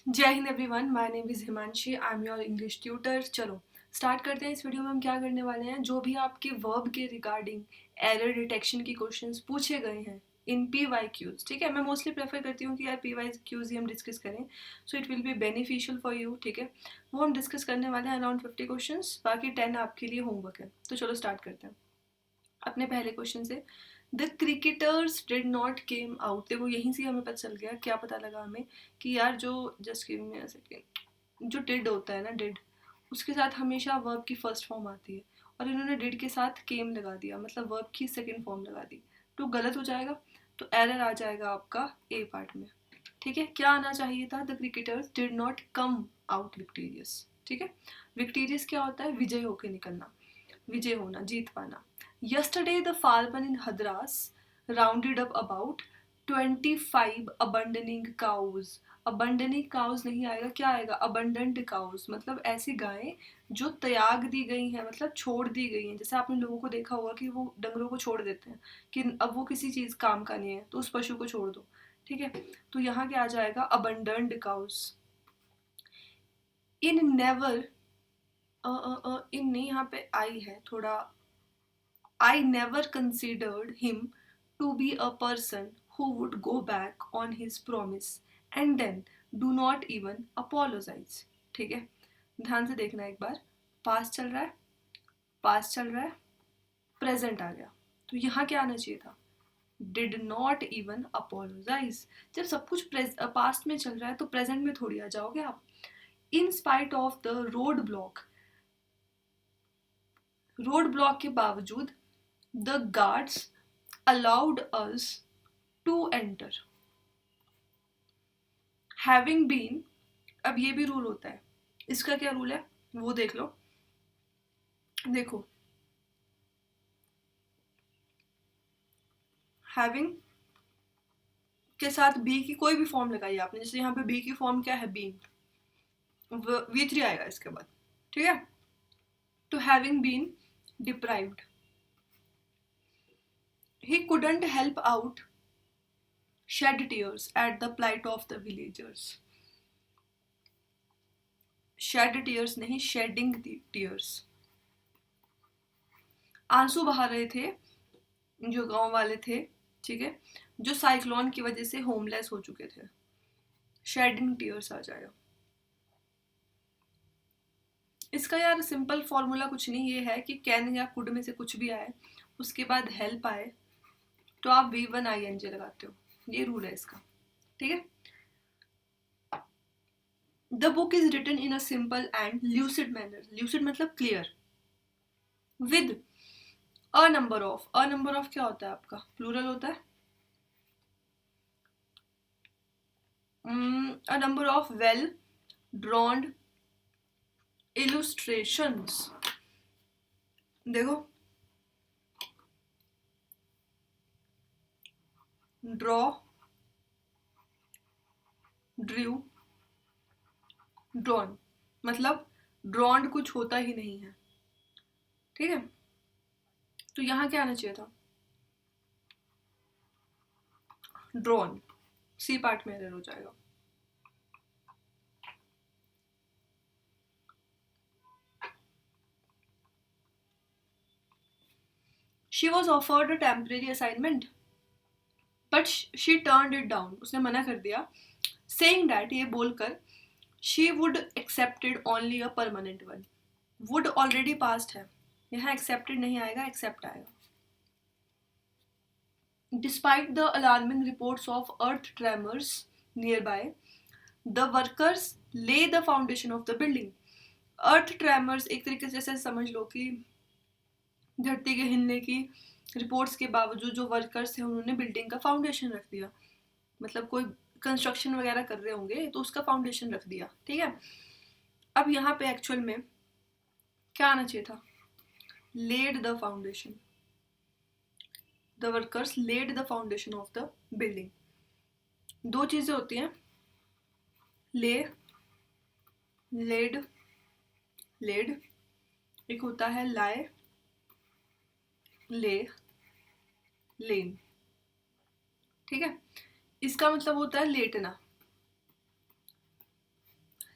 जय Hind everyone, my name is Himanshi, I am your English tutor. चलो start करते हैं। इस वीडियो में हम क्या करने वाले हैं, जो भी आपके वर्ब के रिगार्डिंग एरर डिटेक्शन की क्वेश्चंस पूछे गए हैं इन पी वाई क्यूज। ठीक है, मैं मोस्टली प्रेफर करती हूँ कि यार पी वाई क्यूज ही हम डिस्कस करें, so it will be beneficial for you. ठीक है, वो हम डिस्कस करने वाले हैं अराउंड 50 क्वेश्चन, बाकी 10 आपके लिए होमवर्क है। तो चलो स्टार्ट करते हैं अपने पहले क्वेश्चन से। The cricketers did not came out. देखो यहीं से हमें पता चल गया, क्या पता लगा हमें कि यार जो, just give me a second, जो डिड होता है ना, डिड उसके साथ हमेशा वर्ब की फर्स्ट फॉर्म आती है, और इन्होंने डिड के साथ केम लगा दिया, मतलब वर्ब की सेकेंड फॉर्म लगा दी, तो गलत हो जाएगा। तो एरर आ जाएगा आपका ए पार्ट में। ठीक है, क्या आना चाहिए था, the cricketers did not come out victorious. ठीक है, विक्टीरियस क्या होता है, विजय होके निकलना, विजय होना, जीत पाना। Yesterday the farmer in Madras rounded up about 25 abandoning cows. Abandoning cows नहीं आएगा, क्या आएगा, अबंडेंट काउज, मतलब ऐसी गायें जो त्याग दी गई हैं, मतलब छोड़ दी गई हैं। जैसे आपने लोगों को देखा होगा कि वो डंगरों को छोड़ देते हैं कि अब वो किसी चीज काम का नहीं है, तो उस पशु को छोड़ दो। ठीक है, तो यहाँ क्या आ जाएगा, अबंडेंट काउज। इन नेवर, इन नहीं, यहाँ पे आई है थोड़ा। I never considered him to be a person who would go back on his promise and then do not even apologize. ठीक है, ध्यान से देखना एक बार। पास्ट चल रहा है, पास्ट चल रहा है, प्रेजेंट आ गया, तो यहाँ क्या आना चाहिए था, डिड नॉट इवन अपोलोजाइज। जब सब कुछ पास्ट में चल रहा है तो प्रेजेंट में थोड़ी आ जाओगे आप। In spite of the road block, road block के बावजूद the guards allowed us to enter. Having been, अब ये भी रूल होता है, इसका क्या रूल है वो देख लो। देखो, हैविंग के साथ बी की कोई भी फॉर्म लगाई आपने, जैसे यहाँ पे बी की फॉर्म क्या है, बीन, V3 आएगा इसके बाद। ठीक है, तो having been deprived, he couldn't help out, shed tears at the plight of the villagers. shed tears नहीं, shedding tears, आंसू बहा रहे थे जो गांव वाले थे। ठीक है, जो साइक्लोन की वजह से होमलेस हो चुके थे। शेडिंग टीयर्स आ जाएगा। इसका यार सिंपल फॉर्मूला कुछ नहीं, ये है कि कैन या कुड में से कुछ भी आए, उसके बाद हेल्प आए, तो आप V1 ING लगाते हो, ये रूल है इसका। ठीक है, the book is written in a simple and lucid manner, lucid मतलब clear, with a number of, a number of क्या होता है आपका, प्लूरल होता है, a number of well drawned illustrations. देखो, ड्रॉ, ड्रू, ड्रॉन, मतलब ड्रॉन्ड कुछ होता ही नहीं है। ठीक है, तो यहाँ क्या आना चाहिए था, ड्रॉन, सी पार्ट में एरर हो जाएगा। She was offered a temporary assignment but she turned it down, उसने मना कर दिया। सेइंग दैट, ये बोलकर, she would accepted only a permanent one. Would already past है, यहाँ एक्सेप्टेड नहीं आएगा, एक्सेप्ट आएगा। Despite the alarming reports of earth tremors nearby, the workers lay the foundation of the building. Earth tremors एक तरीके से ऐसे समझ लो कि धरती के हिलने की रिपोर्ट्स के बावजूद जो वर्कर्स हैं उन्होंने बिल्डिंग का फाउंडेशन रख दिया, मतलब कोई कंस्ट्रक्शन वगैरह कर रहे होंगे तो उसका फाउंडेशन रख दिया। ठीक है, अब यहाँ पे एक्चुअल में क्या आना चाहिए था, laid the foundation, the workers laid the foundation of the building. दो चीजें होती हैं, ले, लेड, लेड, एक होता है लाए, ले, लेन। ठीक है, इसका मतलब होता है लेटना,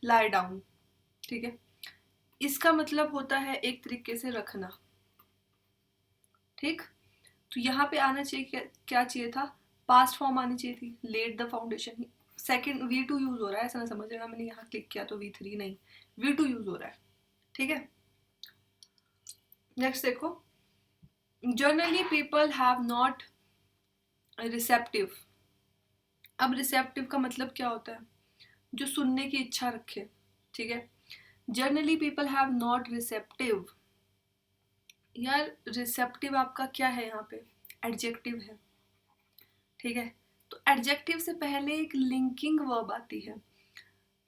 लाई डाउन, ठीक है। इसका मतलब होता है एक तरीके से रखना, ठीक। तो यहाँ पे आना चाहिए क्या चाहिए था, पास्ट फॉर्म आनी चाहिए थी, let the foundation. Second V2 use हो रहा है, ऐसा ना समझेगा मैंने यहाँ क्लिक किया तो V3 नहीं, V2 यूज हो रहा है, ठीक है। नेक्स्ट देखो, generally people have not receptive. अब रिसेप्टिव का मतलब क्या होता है, जो सुनने की इच्छा रखे, ठीक है। Generally people have not receptive. यार रिसेप्टिव आपका क्या है यहाँ पे, एडजेक्टिव है, ठीक है। तो एडजेक्टिव से पहले एक लिंकिंग वर्ब आती है,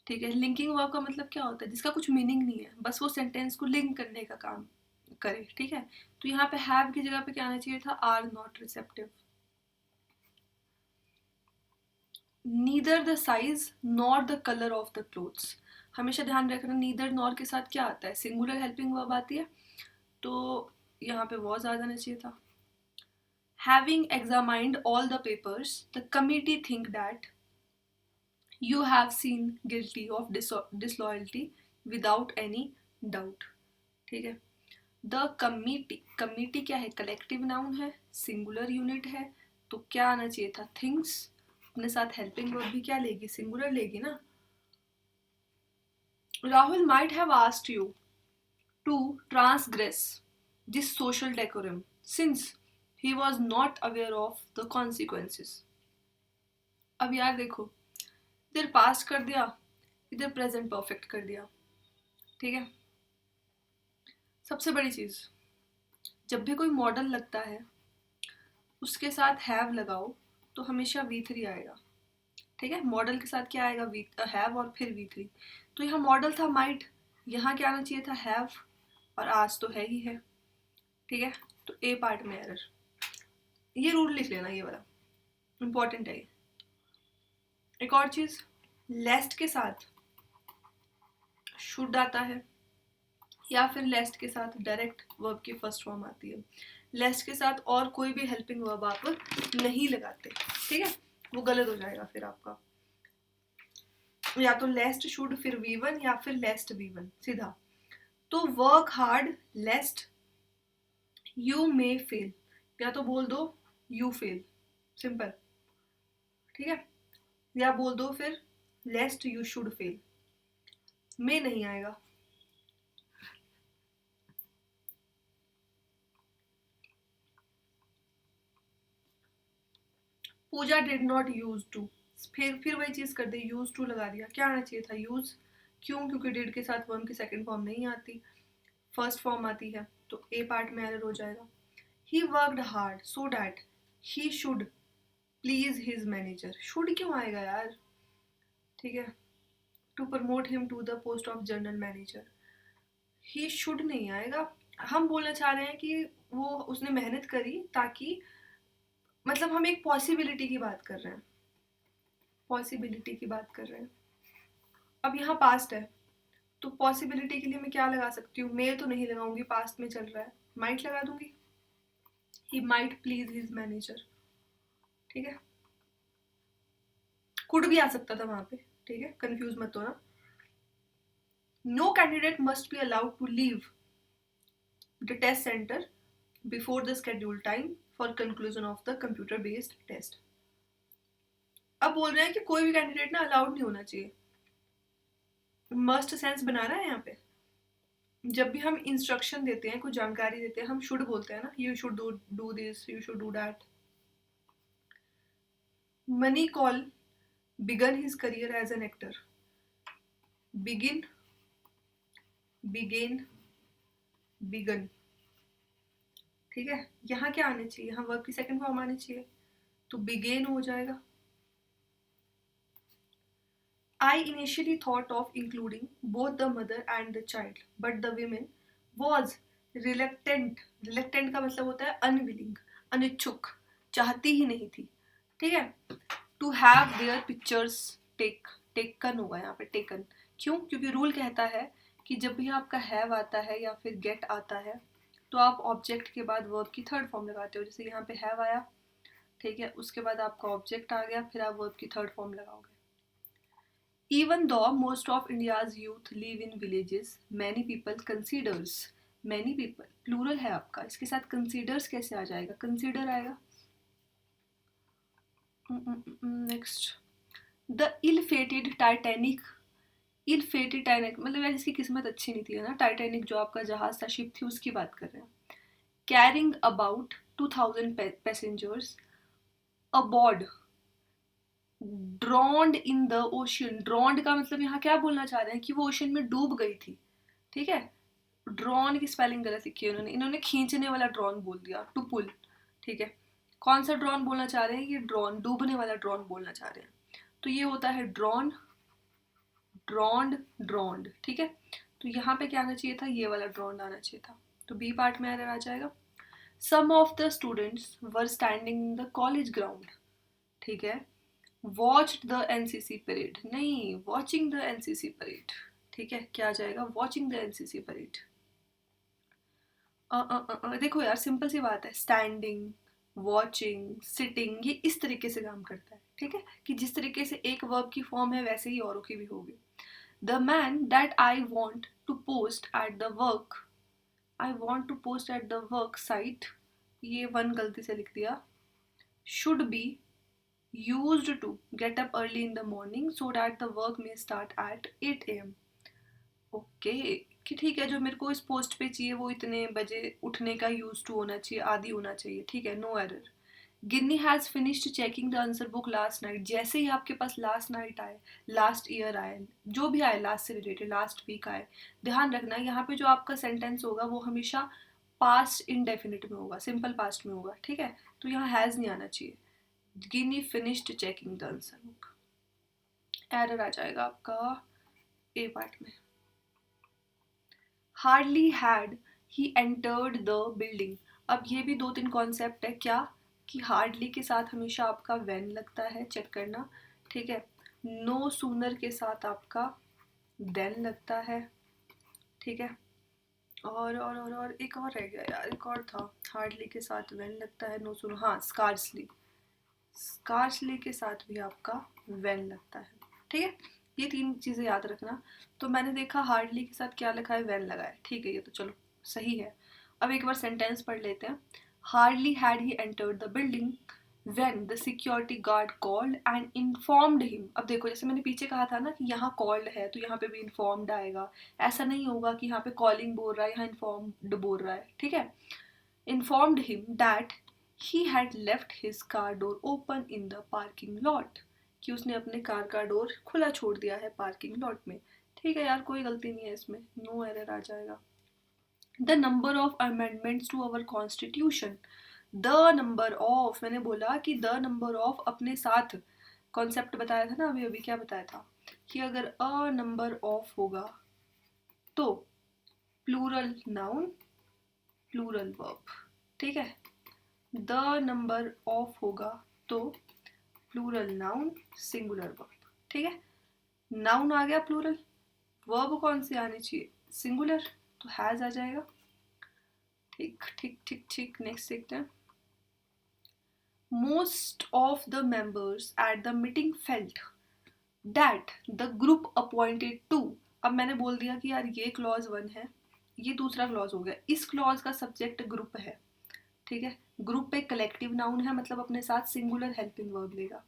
ठीक है। लिंकिंग वर्ब का मतलब क्या होता है, जिसका कुछ मीनिंग नहीं है, बस वो सेंटेंस को लिंक करने का काम करे, ठीक है। तो यहाँ पे हैव की जगह पे क्या आना चाहिए था, are not receptive. Neither the size nor the colour of the clothes. हमेशा ध्यान रखना, नीदर नॉर के साथ क्या आता है, सिंगुलर हेल्पिंग वर्ब आती है, तो यहाँ पे वॉज आ जाना चाहिए था। Having examined all the papers, the committee think that you have seen guilty of disloyalty without any doubt, ठीक है। द कमिटी क्या है, कलेक्टिव नाउन है, सिंगुलर यूनिट है, तो क्या आना चाहिए था, थिंग्स। अपने साथ हेल्पिंग वर्ब भी क्या लेगी, सिंगुलर लेगी ना। Rahul might have asked you to transgress this social decorum since he was not aware of the consequences। अब यार देखो, इधर पास्ट कर दिया, इधर प्रेजेंट परफेक्ट कर दिया, ठीक है। सबसे बड़ी चीज, जब भी कोई मॉडल लगता है उसके साथ हैव लगाओ तो हमेशा V3 आएगा, ठीक है। मॉडल के साथ क्या आएगा, हैव और फिर V3। तो यहाँ मॉडल था माइट, यहाँ क्या आना चाहिए था, हैव, और आज तो है ही है, ठीक है। तो ए पार्ट में एरर, ये रूल लिख लेना, ये वाला इंपॉर्टेंट है। एक और चीज, लेस्ट के साथ शुड आता है, या फिर लेस्ट के साथ डायरेक्ट वर्ब की फर्स्ट फॉर्म आती है। लेस्ट के साथ और कोई भी हेल्पिंग वर्ब आप नहीं लगाते, ठीक है, वो गलत हो जाएगा फिर आपका। या तो लेस्ट शुड फिर V1 या फिर लेस्ट V1 सीधा। तो work hard लेस्ट you may fail, या तो बोल दो यू फेल, सिंपल, ठीक है। या बोल दो फिर लेस्ट यू शुड फेल, में नहीं आएगा। पूजा डिड नॉट यूज टू, फिर वही चीज कर दी, यूज टू लगा दिया, क्या आना चाहिए था, यूज। क्यों, क्योंकि डिड के साथ वर्ब की सेकंड फॉर्म नहीं आती, फर्स्ट फॉर्म आती है, तो ए पार्ट में एरर हो जाएगा। He worked hard so that he should please his manager, should क्यों आएगा यार, ठीक है। To promote him to the post of general manager, he should नहीं आएगा। हम बोलना चाह रहे हैं कि वो उसने मेहनत करी ताकि, मतलब हम एक पॉसिबिलिटी की बात कर रहे हैं, पॉसिबिलिटी की बात कर रहे हैं। अब यहाँ पास्ट है, तो पॉसिबिलिटी के लिए मैं क्या लगा सकती हूँ, मे तो नहीं लगाऊंगी, पास्ट में चल रहा है, माइट लगा दूंगी, he might please his manager, ठीक है। कुड भी आ सकता था वहां पे, ठीक है, कंफ्यूज मत होना। No candidate must be allowed to leave the test centre before the scheduled time for conclusion of the computer based test. अब बोल रहे हैं कि कोई भी कैंडिडेट ना अलाउड नहीं होना चाहिए, मस्ट सेंस बना रहा है यहाँ पे। जब भी हम इंस्ट्रक्शन देते हैं, कुछ जानकारी देते हैं, हम शुड बोलते हैं ना, you should do this, you should do that. Money call begun his career as an actor, begin, began, begun, ठीक है। यहाँ क्या आने चाहिए, यहाँ वर्ब की सेकंड फॉर्म आनी चाहिए, तो बिगेन हो जाएगा। I initially thought of including both the mother and the child, but the woman was reluctant. Reluctant का मतलब होता है unwilling, अनिच्छुक, चाहती ही नहीं थी, ठीक है। To have their pictures taken होगा यहाँ पे taken, क्यों, क्योंकि रूल कहता है कि जब भी आपका have आता है या फिर get आता है तो आप ऑब्जेक्ट के बाद वर्ब की थर्ड फॉर्म लगाते हो। जैसे यहाँ पे have आया, ठीक है, उसके बाद आपका ऑब्जेक्ट आ गया, फिर आप वर्ब की थर्ड फॉर्म लगाओगे। Even though most of India's youth live in villages, many people considers, many people plural है आपका, इसके साथ considers कैसे आ जाएगा, consider आएगा. Next, the ill fated Titanic. Ill fated Titanic मतलब यार जिसकी किस्मत अच्छी नहीं थी, है ना. टाइटैनिक जो आपका जहाज था, शिप थी, उसकी बात कर रहे हैं. Carrying about 2000 passengers aboard drowned in the ocean. Drowned का मतलब यहाँ क्या बोलना चाह रहे हैं कि वो ओशन में डूब गई थी. ठीक है, ड्रॉन की स्पेलिंग गलत लिखी है उन्होंने, इन्होंने खींचने वाला ड्रॉन बोल दिया, टू पुल. ठीक है, कौन सा ड्रॉन बोलना चाह रहे हैं, ये ड्रॉन, डूबने वाला ड्रॉन बोलना चाह रहे हैं. तो ये होता है ड्रॉन, ड्रॉन्ड, ड्रॉन्ड. ठीक है, तो यहाँ पे क्या आना चाहिए था, ये वाला ड्रॉन्ड आना चाहिए था. तो बी पार्ट में एरर आ जाएगा. Some of the students were standing in the college ground. ठीक है, वॉच्ड द एनसीसी परेड, नहीं, वॉचिंग द एनसीसी परेड. ठीक है, क्या आ जाएगा, वॉचिंग द एनसीसी परेड. देखो यार, सिंपल सी बात है, स्टैंडिंग, वॉचिंग, सिटिंग, ये इस तरीके से काम करता है. ठीक है, कि जिस तरीके से एक वर्ब की फॉर्म है वैसे ही औरों की भी होगी. The man that I want to post at the work, I want to post at the work site, ये वन गलती से लिख दिया. Should be used to get up early in the morning so that the work may start at 8 a.m. Okay, कि ठीक है, जो मेरे को इस पोस्ट पे चाहिए वो इतने बजे उठने का यूज टू होना चाहिए, आदि होना चाहिए. ठीक है, no error. Ginny has finished checking the answer book last night. जैसे ही आपके पास लास्ट नाइट आए, लास्ट ईयर आए, जो भी आए लास्ट से रिलेटेड, लास्ट वीक आए, ध्यान रखना यहाँ पे जो आपका सेंटेंस होगा वो हमेशा पास्ट इंडेफिनिट में होगा, सिंपल पास्ट में होगा. ठीक है, तो यहाँ हैज नहीं आना चाहिए. Ginny finished checking the answer book, error आ जाएगा आपका ए पार्ट में. Hardly had he entered the building. अब ये भी दो तीन कॉन्सेप्ट है, क्या कि हार्डली के साथ हमेशा आपका वेन लगता है, चेक करना. ठीक है, नो सूनर के साथ आपका देन लगता है. ठीक है, और एक और रह गया यार, एक और था, हार्डली के साथ वेन लगता है, नो सूनर, हाँ, स्कार्सली, स्कार्सली के साथ भी आपका वेन लगता है. ठीक है, ये तीन चीज़ें याद रखना. तो मैंने देखा हार्डली के साथ क्या लिखा है, वेन लगा है. ठीक है, ये तो चलो सही है. अब एक बार सेंटेंस पढ़ लेते हैं. Hardly had he entered the building when the security guard called and informed him. अब देखो, जैसे मैंने पीछे कहा था ना कि यहाँ कॉल्ड है तो यहाँ पे भी इन्फॉर्म्ड आएगा. ऐसा नहीं होगा कि यहाँ पे कॉलिंग बोल रहा है, यहाँ इन्फॉर्म्ड बोल रहा है. ठीक है, informed him that he had left his car door open in the parking lot, कि उसने अपने कार का डोर खुला छोड़ दिया है पार्किंग लॉट में. ठीक है यार, कोई गलती नहीं है इसमें, नो एरर आ जाएगा. The number of amendments to our constitution. The number of, मैंने बोला कि द नंबर ऑफ अपने साथ कॉन्सेप्ट बताया था ना अभी अभी, क्या बताया था कि अगर अ नंबर ऑफ होगा तो प्लूरल नाउन, प्लूरल वर्ब. ठीक है, द नंबर ऑफ होगा तो प्लूरल नाउन, सिंगुलर वर्ब. ठीक है, नाउन आ गया प्लूरल, वर्ब कौन सी आनी चाहिए, सिंगुलर, तो हैज आ जाएगा. ठीक ठीक ठीक ठीक, नेक्स्ट देखते हैं. Most of the members at the meeting felt that the group appointed to. अब मैंने बोल दिया कि यार ये क्लॉज वन है, ये दूसरा क्लॉज हो गया. इस क्लॉज का सब्जेक्ट ग्रुप है. ठीक है, ग्रुप एक कलेक्टिव नाउन है, मतलब अपने साथ सिंगुलर हेल्पिंग वर्ब लेगा.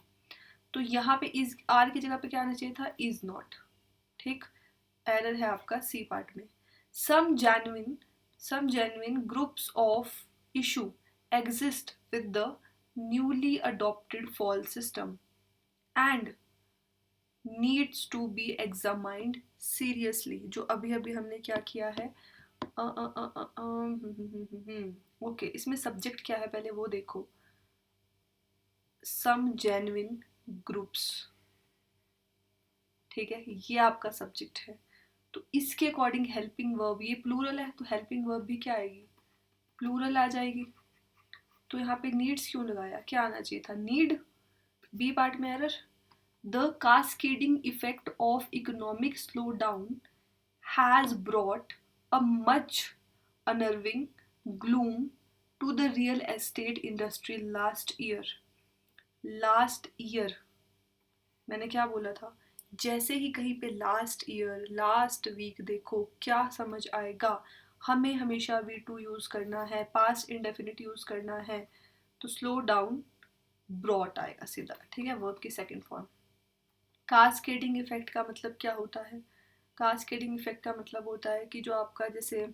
तो यहाँ पे इज, आर की जगह पे क्या आना चाहिए था, इज नॉट. ठीक, एरर है आपका सी पार्ट में. Some genuine groups of issue exist with the newly adopted fall system and needs to be examined seriously. जो अभी अभी हमने क्या किया है, ओके, इसमें सब्जेक्ट क्या है पहले वो देखो. सम जेन्युइन ग्रुप्स, ठीक है, ये आपका सब्जेक्ट है. तो इसके अकॉर्डिंग हेल्पिंग वर्ब, ये प्लूरल है तो हेल्पिंग वर्ब भी क्या आएगी, प्लूरल आ जाएगी. तो यहाँ पे नीड्स क्यों लगाया, क्या आना चाहिए था, नीड. बी पार्ट में error. The cascading effect of economic slow down has brought a much unnerving gloom to the real estate industry last year. Last year, मैंने क्या बोला था जैसे ही कहीं पे लास्ट ईयर, लास्ट वीक देखो, क्या समझ आएगा? हमें हमेशा वी टू यूज़ करना है, पास्ट इंडेफिनिट यूज़ करना है, तो स्लो डाउन ब्रॉट आएगा सीधा, ठीक है, वर्ब की सेकंड फॉर्म। कास्केडिंग इफेक्ट का मतलब क्या होता है? कास्केडिंग इफेक्ट का मतलब होता है कि जो आपका जैसे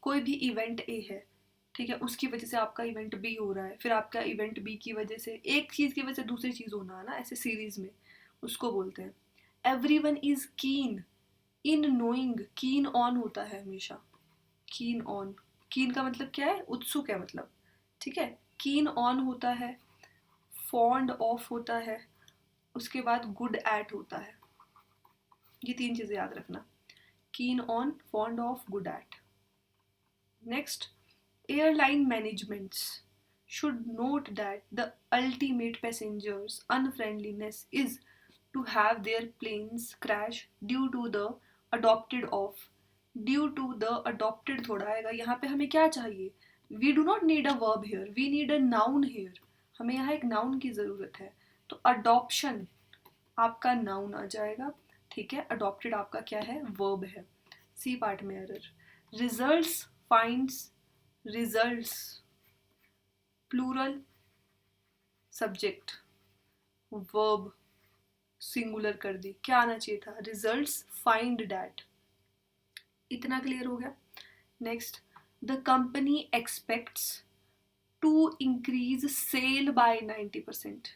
कोई भी इवेंट ए है, ठीक है, उसकी वजह से आपका इवेंट बी हो रहा है, फिर आपका इवेंट बी की वजह से एक चीज़ की वजह से दूसरी चीज़ होना है ना, ऐसे सीरीज में, उसको बोलते हैं। Everyone is keen in knowing, keen on होता है हमेशा, कीन ऑन, कीन का मतलब क्या है? उत्सुक है मतलब, ठीक है, कीन ऑन होता है, फॉन्ड ऑफ होता है, उसके बाद गुड एट होता है। ये तीन चीज़ें याद रखना, keen on, fond of, good at. Next, airline managements should note that the ultimate passenger's unfriendliness is to have their planes crash due to the adopted of, due to the adopted थोड़ा आएगा यहाँ पे, हमें क्या चाहिए? We do not need a verb here, we need a noun here, हमें यहाँ एक noun की ज़रूरत है, तो adoption आपका noun आ जाएगा, ठीक है, adopted आपका क्या है? verb है। सी पार्ट में error, results finds, results plural, subject, verb singular कर दी, क्या आना चाहिए था? Results find that. इतना क्लियर हो गया? Next, the company expects to increase sale by 90%।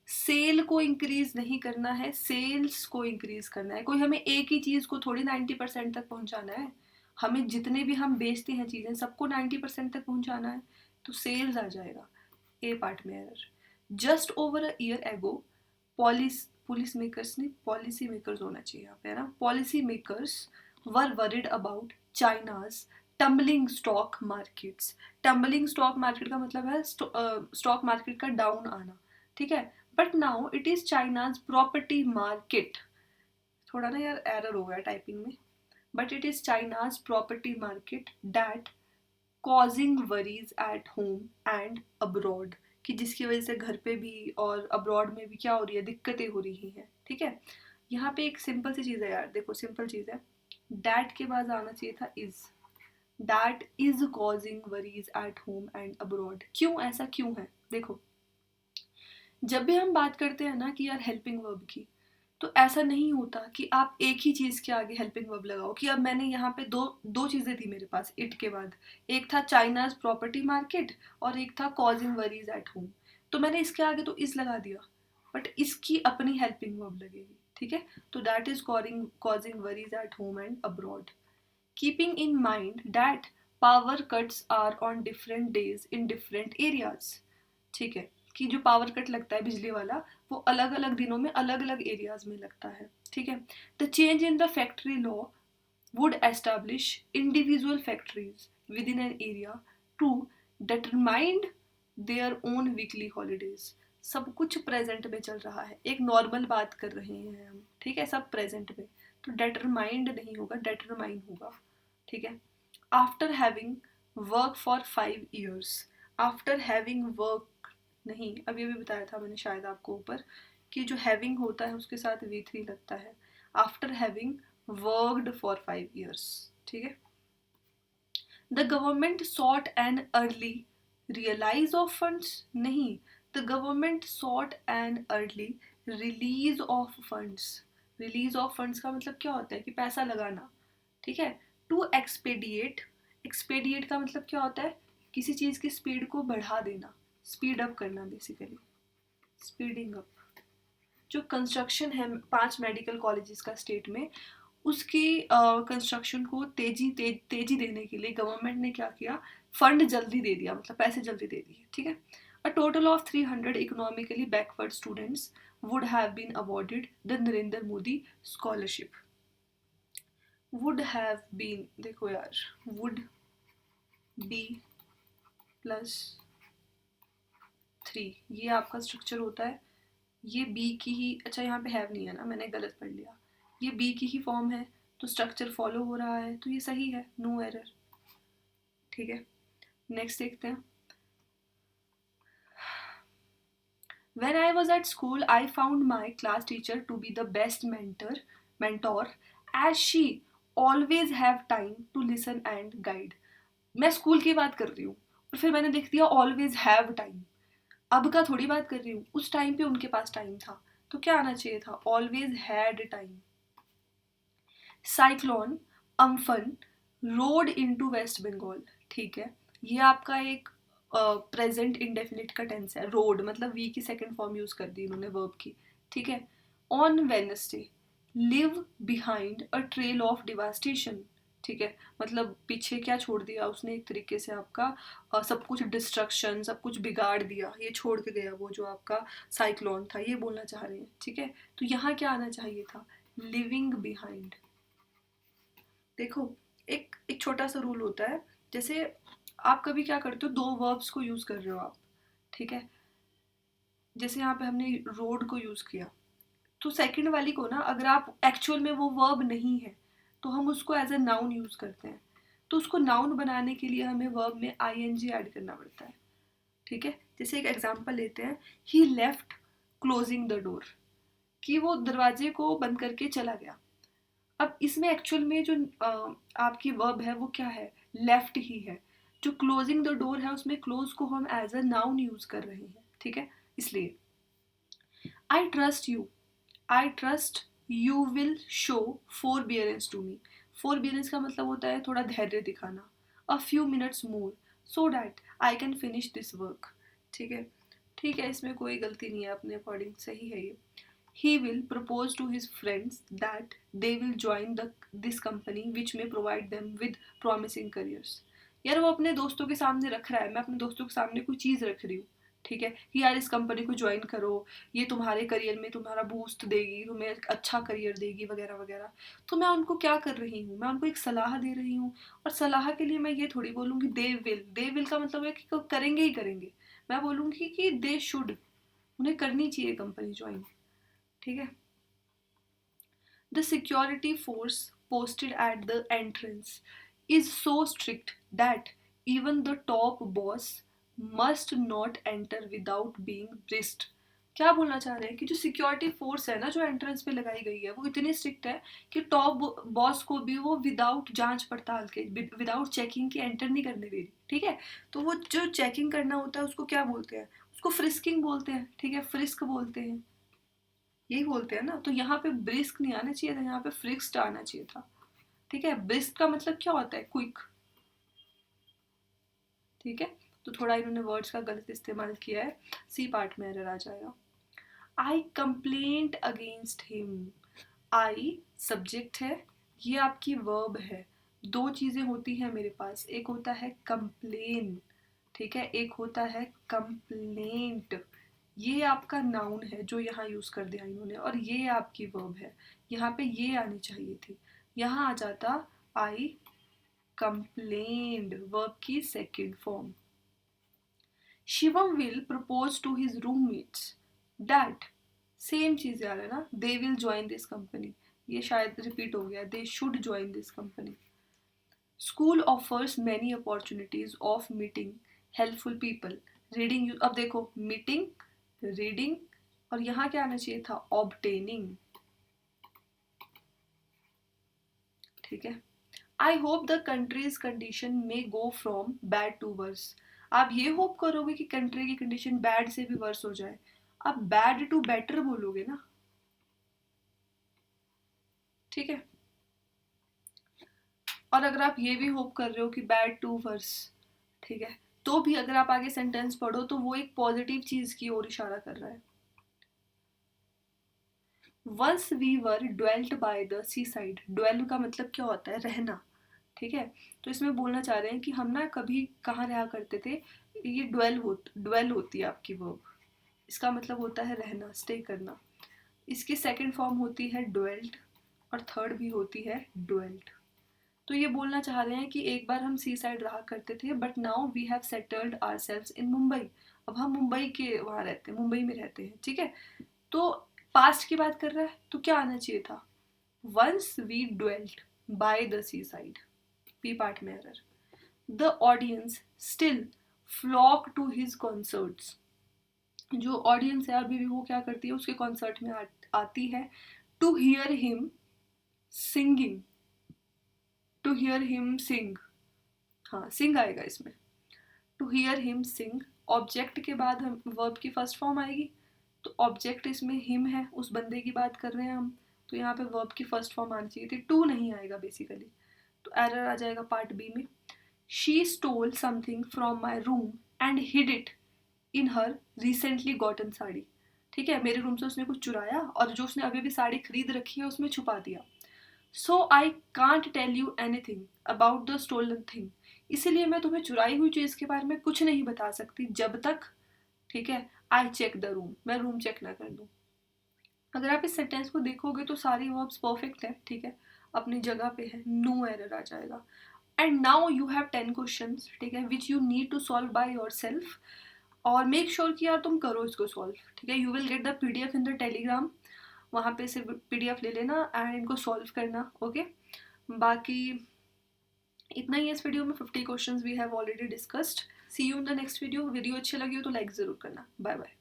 Sale को इंक्रीज नहीं करना है, सेल्स को इंक्रीज करना है। कोई हमें एक ही चीज़ को थोड़ी 90% तक पहुंचाना है, हमें जितने भी हम बेचते हैं चीज़ें सबको 90% तक पहुंचाना है, तो सेल्स आ जाएगा। ए पार्ट में error, just over a year ago police makers नहीं, पॉलिसी मेकर्स होना चाहिए यहाँ पे, है ना, policy makers were worried about China's tumbling stock markets. Tumbling stock market का मतलब है स्टॉक मार्केट का डाउन आना, ठीक है, but now it is China's property market, थोड़ा ना यार एरर हो गया टाइपिंग में, but it is China's property market that causing worries at home and abroad, कि जिसकी वजह से घर पे भी और अब्रॉड में भी क्या हो रही है? दिक्कतें हो रही हैं, ठीक है। यहाँ पे एक सिंपल सी चीज़ है यार, देखो सिंपल चीज़ है, डैट के बाद आना चाहिए था is, that is causing worries at home and abroad. क्यों ऐसा क्यों है? देखो, जब भी हम बात करते हैं ना कि यार हेल्पिंग वर्ब की, तो ऐसा नहीं होता कि आप एक ही चीज़ के आगे हेल्पिंग वर्ब लगाओ, कि अब मैंने यहाँ पे दो दो चीज़ें थी मेरे पास इट के बाद, एक था चाइनाज प्रॉपर्टी मार्केट और एक था कॉजिंग वरीज एट होम, तो मैंने इसके आगे तो इस लगा दिया, बट इसकी अपनी हेल्पिंग वर्ब लगेगी, ठीक है, तो that is causing worries at home and abroad. Keeping in mind that power cuts are on different days in different areas, ठीक है, कि जो पावर कट लगता है बिजली वाला, वो अलग अलग दिनों में अलग अलग एरियाज में लगता है, ठीक है। The change in the factory law would establish individual factories within an area to determine their own weekly holidays. सब कुछ प्रेजेंट में चल रहा है, एक नॉर्मल बात कर रहे हैं हम, ठीक है, सब प्रेजेंट में, तो डिटरमाइंड नहीं होगा, डिटरमाइन होगा, ठीक है। After having work for 5 years, after having work नहीं, अभी अभी बताया था मैंने शायद आपको ऊपर, कि जो हैविंग होता है उसके साथ V3 लगता है, after having worked for 5 years, ठीक है। The government sought an early realize of funds नहीं, the government sought an early release of funds. Release of funds का मतलब क्या होता है? कि पैसा लगाना, ठीक है। टू एक्सपेडिएट, एक्सपेडिएट का मतलब क्या होता है? किसी चीज़ की स्पीड को बढ़ा देना, स्पीड अप करना बेसिकली, स्पीडिंग अप। जो कंस्ट्रक्शन है 5 मेडिकल कॉलेजेस का स्टेट में, उसकी कंस्ट्रक्शन को तेजी देने के लिए गवर्नमेंट ने क्या किया? फंड जल्दी दे दिया, मतलब पैसे जल्दी दे दिए, ठीक है। A total of 300 economically backward students would have been awarded the Narendra Modi scholarship. Would have been, देखो यार, वुड बी प्लस 3, ये आपका स्ट्रक्चर होता है, ये बी की ही, अच्छा यहाँ पे हैव नहीं है ना, मैंने गलत पढ़ लिया, ये बी की ही फॉर्म है, तो स्ट्रक्चर फॉलो हो रहा है, तो ये सही है, नो एरर, ठीक है। नेक्स्ट देखते हैं, When I was at school, I found my class teacher to be the best mentor, as she always have time to listen and guide. मैं स्कूल की बात कर रही हूँ और फिर मैंने देख दिया ऑलवेज हैव टाइम. अब का थोड़ी बात कर रही हूँ, उस टाइम पे उनके पास टाइम था. तो क्या आना चाहिए था? Always had time. Cyclone Amphan rode into West Bengal. ठीक है, ये आपका एक प्रेजेंट इंडेफिनिट का टेंस है. रोड मतलब वी की सेकंड फॉर्म यूज कर दी इन्होंने वर्ब की. ठीक है. On Wednesday leave behind a trail of devastation. ठीक है, मतलब पीछे क्या छोड़ दिया उसने, एक तरीके से आपका सब कुछ डिस्ट्रक्शन, सब कुछ बिगाड़ दिया, ये छोड़ के गया वो जो आपका साइक्लोन था, ये बोलना चाह रहे हैं. ठीक है, तो यहाँ क्या आना चाहिए था? Living behind. देखो, एक एक छोटा सा रूल होता है. जैसे आप कभी क्या करते हो, दो वर्ब्स को यूज कर रहे हो आप. ठीक है, जैसे यहाँ पे हमने रोड को यूज किया, तो सेकंड वाली को ना, अगर आप एक्चुअल में वो वर्ब नहीं है तो हम उसको एज अ नाउन यूज करते हैं. तो उसको नाउन बनाने के लिए हमें वर्ब में आईएनजी ऐड करना पड़ता है. ठीक है, जैसे एक एग्जांपल लेते हैं. ही लेफ्ट क्लोजिंग द डोर, कि वो दरवाजे को बंद करके चला गया. अब इसमें एक्चुअल में जो आपकी वर्ब है वो क्या है? लेफ्ट ही है. जो क्लोजिंग द डोर है उसमें क्लोज को हम एज अ नाउन यूज कर रहे हैं. ठीक है, इसलिए I trust you. I trust you will show forbearance to me. Forbearance का मतलब होता है थोड़ा धैर्य दिखाना. A few minutes more so that I can finish this work. ठीक है, ठीक है, इसमें कोई गलती नहीं है, अपने अकॉर्डिंग सही है ये. He will propose to his friends that they will join this company which may provide them with promising careers. यार वो अपने दोस्तों के सामने रख रहा है, मैं अपने दोस्तों के सामने कोई चीज़ रख रही हूँ. ठीक है, कि यार इस कंपनी को ज्वाइन करो, ये तुम्हारे करियर में तुम्हारा बूस्ट देगी, तुम्हें एक अच्छा करियर देगी वगैरह वगैरह. तो मैं उनको क्या कर रही हूँ? मैं उनको एक सलाह दे रही हूँ. और सलाह के लिए मैं ये थोड़ी बोलूँगी दे विल का मतलब है कि करेंगे ही करेंगे. मैं बोलूँगी कि दे शुड, उन्हें करनी चाहिए कंपनी ज्वाइन. ठीक है. The security force posted at the entrance is so strict that even the top boss must not enter without being briefed. क्या बोलना चाह रहे हैं कि जो सिक्योरिटी फोर्स है ना, जो एंट्रेंस पे लगाई गई है, वो इतनी स्ट्रिक्ट है कि टॉप बॉस को भी वो विदाउट जांच पड़ताल के, विदाउट चेकिंग के एंटर नहीं करने दे रही. ठीक है, तो वो जो चेकिंग करना होता है उसको क्या बोलते हैं? उसको फ्रिस्किंग बोलते हैं. ठीक है, फ्रिस्क बोलते हैं, यही बोलते हैं ना. तो यहाँ पे ब्रिस्क नहीं आना चाहिए था, यहाँ पे फ्रिक्स्ड आना चाहिए था. ठीक है, ब्रिस्क का मतलब क्या होता है? क्विक. ठीक है, तो थोड़ा इन्होंने वर्ड्स का गलत इस्तेमाल किया है. सी पार्ट में एरर आ जाएगा. I complaint against him. I subject है, ये आपकी वर्ब है. दो चीजें होती हैं मेरे पास, एक होता है कंप्लेन. ठीक है, एक होता है कंप्लेंट. ये आपका नाउन है जो यहाँ यूज कर दिया इन्होंने, और ये आपकी वर्ब है. यहाँ पे ये आनी चाहिए थी, यहाँ आ जाता आई कंप्लेन्ड, वर्ब की second form. Shivam will propose to his roommates that, same चीज यार है ना, they will join this company. ये शायद रिपीट हो गया, they should join this company. School offers many opportunities of meeting helpful people. Reading, अब देखो मीटिंग, रीडिंग, और यहाँ क्या आना चाहिए था? ऑब्टेनिंग. ठीक है. I hope the countries condition में go from bad to worse. आप ये होप करोगे कि कंट्री की कंडीशन बैड से भी वर्स हो जाए. आप बैड टू बेटर बोलोगे ना. ठीक है, और अगर आप ये भी होप कर रहे हो कि बैड टू वर्स, ठीक है, तो भी अगर आप आगे सेंटेंस पढ़ो तो वो एक पॉजिटिव चीज की ओर इशारा कर रहा है. Once we were dwelt by the C side. Dwell का मतलब क्या होता है? रहना. ठीक है, तो इसमें बोलना चाह रहे हैं कि हम ना कभी कहाँ रहा करते थे. ये ड्वेल होती है आपकी वर्ब. इसका मतलब होता है रहना, स्टे करना. इसकी सेकंड फॉर्म होती है ड्वेल्ट, और थर्ड भी होती है ड्वेल्ट. तो ये बोलना चाह रहे हैं कि एक बार हम सी साइड रहा करते थे, but now we have settled ourselves in Mumbai. अब हम मुंबई के वहाँ रहते हैं, मुंबई में रहते हैं. ठीक है, तो पास्ट की बात कर रहा है, तो क्या आना चाहिए था? Once we dwelt by the C side. B part में error. The audience still flock to his concerts. जो ऑडियंस है अभी भी वो क्या करती है, उसके कॉन्सर्ट में आती है to hear him singing, to hear him sing, हाँ सिंग आएगा इसमें, to hear him sing. Object के बाद हम वर्ब की फर्स्ट फॉर्म आएगी, तो ऑब्जेक्ट इसमें हिम है, उस बंदे की बात कर रहे हैं हम, तो यहाँ पे वर्ब की फर्स्ट फॉर्म आनी चाहिए थी, टू नहीं आएगा बेसिकली, तो एरर आ जाएगा पार्ट बी में। She stole something from my room and hid it in her recently gotten sari. ठीक है, मेरे रूम से उसने कुछ चुराया और जो उसने अभी भी साड़ी खरीद रखी है उसमें छुपा दिया। So I can't tell you anything about the stolen thing, इसीलिए मैं तुम्हें चुराई हुई चीज़ के बारे में कुछ नहीं बता सकती जब तक, ठीक है, आई चेक द रूम, मैं रूम चेक ना कर दूँ। अगर आप इस सेंटेंस को देखोगे तो सारी वर्ब्स परफेक्ट है, ठीक है, अपनी जगह पे है, नो एरर आ जाएगा। And now you have 10 questions, ठीक है, which you need to solve by yourself, और मेक श्योर कि यार तुम करो इसको सॉल्व, ठीक है। You will get the PDF in the Telegram, वहाँ पे से पीडीएफ ले लेना एंड इनको सॉल्व करना, ओके। बाकी इतना ही है इस वीडियो में, 50 questions we have already discussed. See you in the next video. Video अच्छी लगी हो तो लाइक ज़रूर करना। Bye bye.